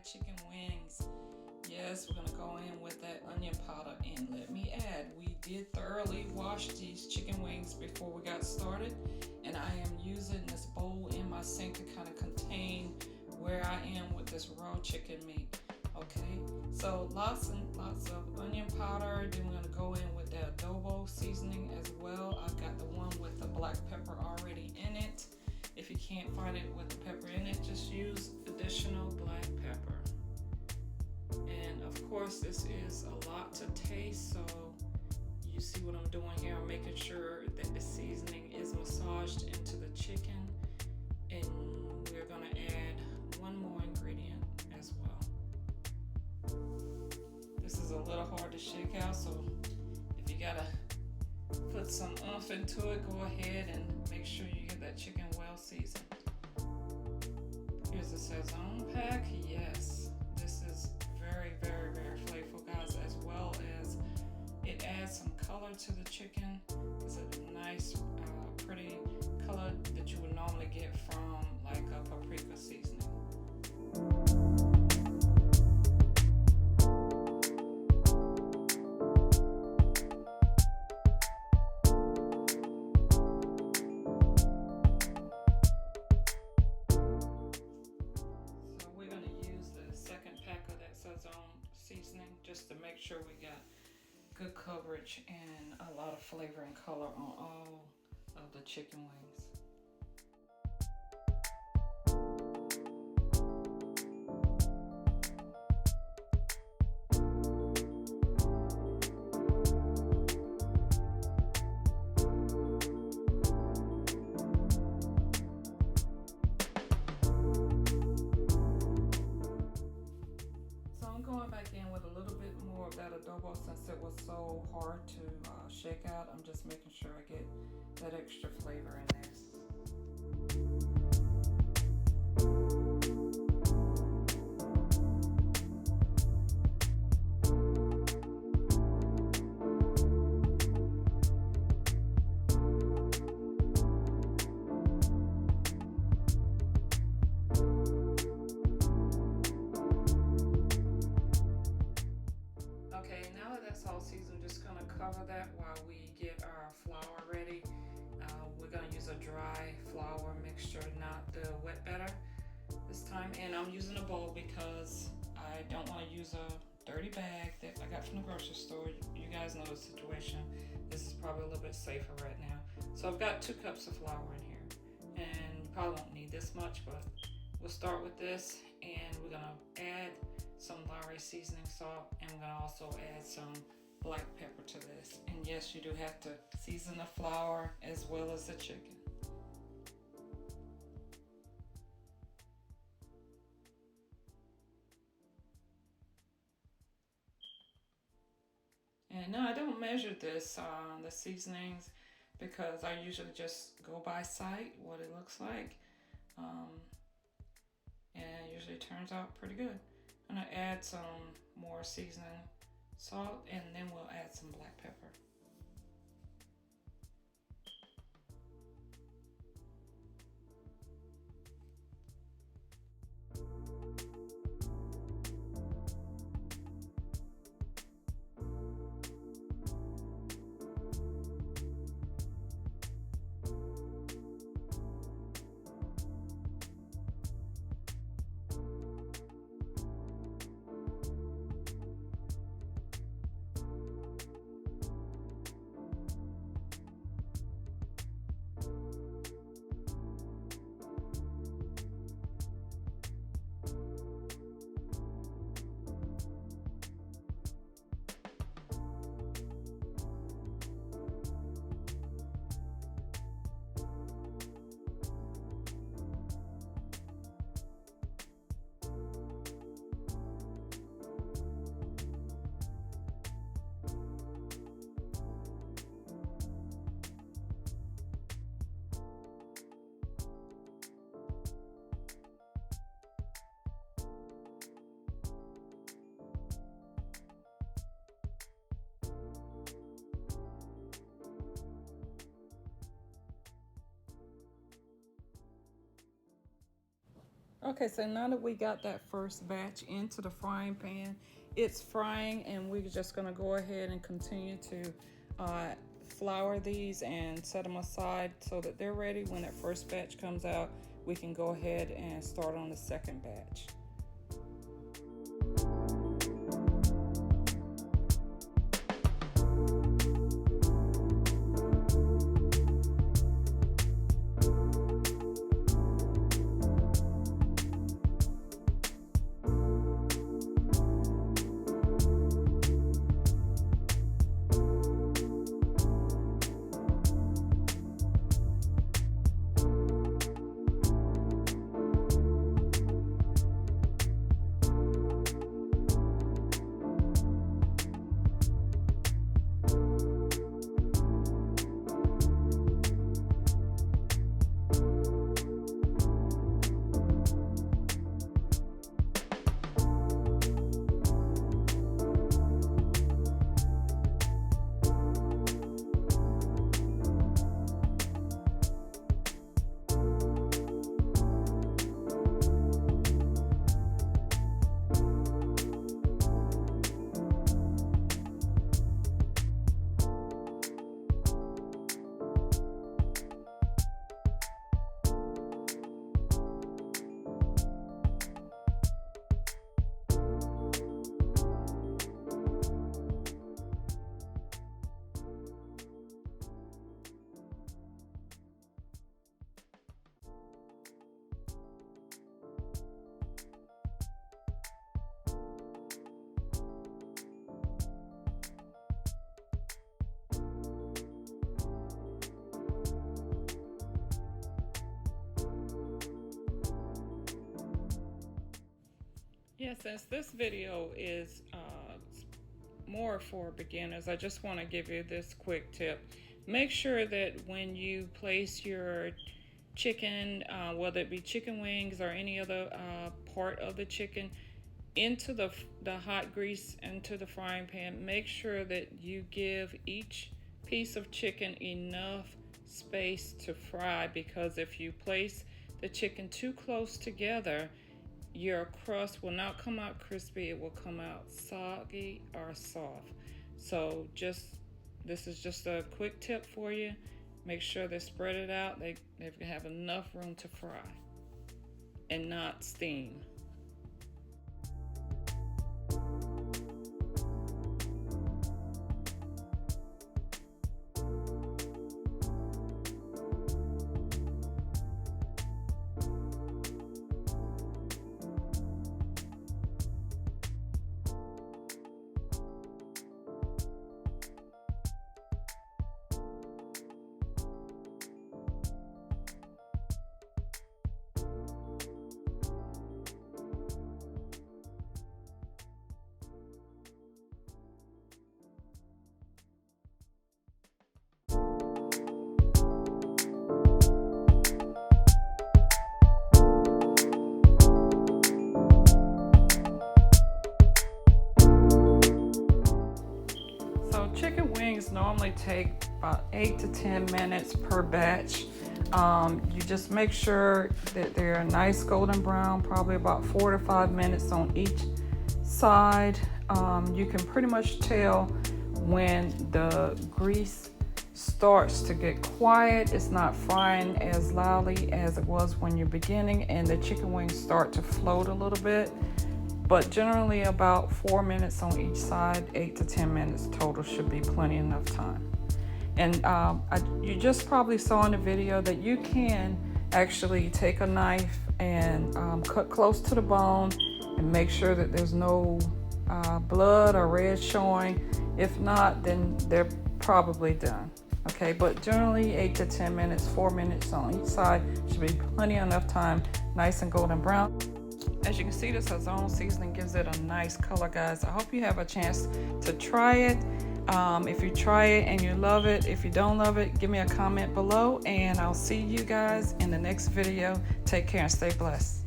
chicken wings. Yes, we're gonna go in with that onion powder, and let me add, we did thoroughly wash these chicken wings before we got started, and I am using this bowl in my sink to kind of contain where I am with this raw chicken meat. Okay, so lots and lots of onion powder. Then we're gonna go in with the adobo seasoning as well. I've got the one with the black pepper already in it. If you can't find it with the pepper in it, just use additional black pepper. And of course, this is a lot to taste, so you see what I'm doing here. I'm making sure that the seasoning is massaged into the chicken, and we're gonna add one more ingredient as well. This is a little hard to shake out, so if you gotta put some oomph into it, go ahead and make sure you get that chicken well seasoned. Here's the sazon pack. Yes, this is very, very, very flavorful, guys, as well as it adds some color to the chicken. It's a nice, pretty color that you would normally get from like a paprika seasoning. Seasoning just to make sure we got good coverage and a lot of flavor and color on all of the chicken wings. That adobo, since it was so hard to shake out, I'm just making sure I get that extra flavor in there. Cover that while we get our flour ready. We're going to use a dry flour mixture, not the wet batter this time. And I'm using a bowl because I don't want to use a dirty bag that I got from the grocery store. You guys know the situation. This is probably a little bit safer right now. So I've got 2 cups of flour in here. And you probably won't need this much, but we'll start with this. And we're going to add some Lowry seasoning salt. And we're going to also add some black pepper to this. And yes, you do have to season the flour as well as the chicken. And no, I don't measure this the seasonings, because I usually just go by sight what it looks like, and it usually turns out pretty good. I'm gonna add some more seasoning salt, and then we'll add some black pepper. Okay, so now that we got that first batch into the frying pan, it's frying, and we're just gonna go ahead and continue to flour these and set them aside so that they're ready. When that first batch comes out, we can go ahead and start on the second batch. Yeah, since this video is more for beginners, I just want to give you this quick tip. Make sure that when you place your chicken, whether it be chicken wings or any other part of the chicken, into the hot grease into the frying pan, make sure that you give each piece of chicken enough space to fry, because if you place the chicken too close together, your crust will not come out crispy, it will come out soggy or soft. So this is just a quick tip for you. Make sure they spread it out, they have enough room to fry and not steam. Chicken wings normally take about 8 to 10 minutes per batch. You just make sure that they're nice golden brown, probably about 4 to 5 minutes on each side. You can pretty much tell when the grease starts to get quiet, it's not frying as loudly as it was when you're beginning, and the chicken wings start to float a little bit. But generally about 4 minutes on each side, 8 to 10 minutes total should be plenty enough time. And you just probably saw in the video that you can actually take a knife and cut close to the bone and make sure that there's no blood or red showing. If not, then they're probably done. Okay, but generally 8 to 10 minutes, 4 minutes on each side should be plenty enough time, nice and golden brown. As you can see, this Ozone seasoning gives it a nice color, guys. I hope you have a chance to try it. If you try it and you love it, if you don't love it, give me a comment below, and I'll see you guys in the next video. Take care and stay blessed.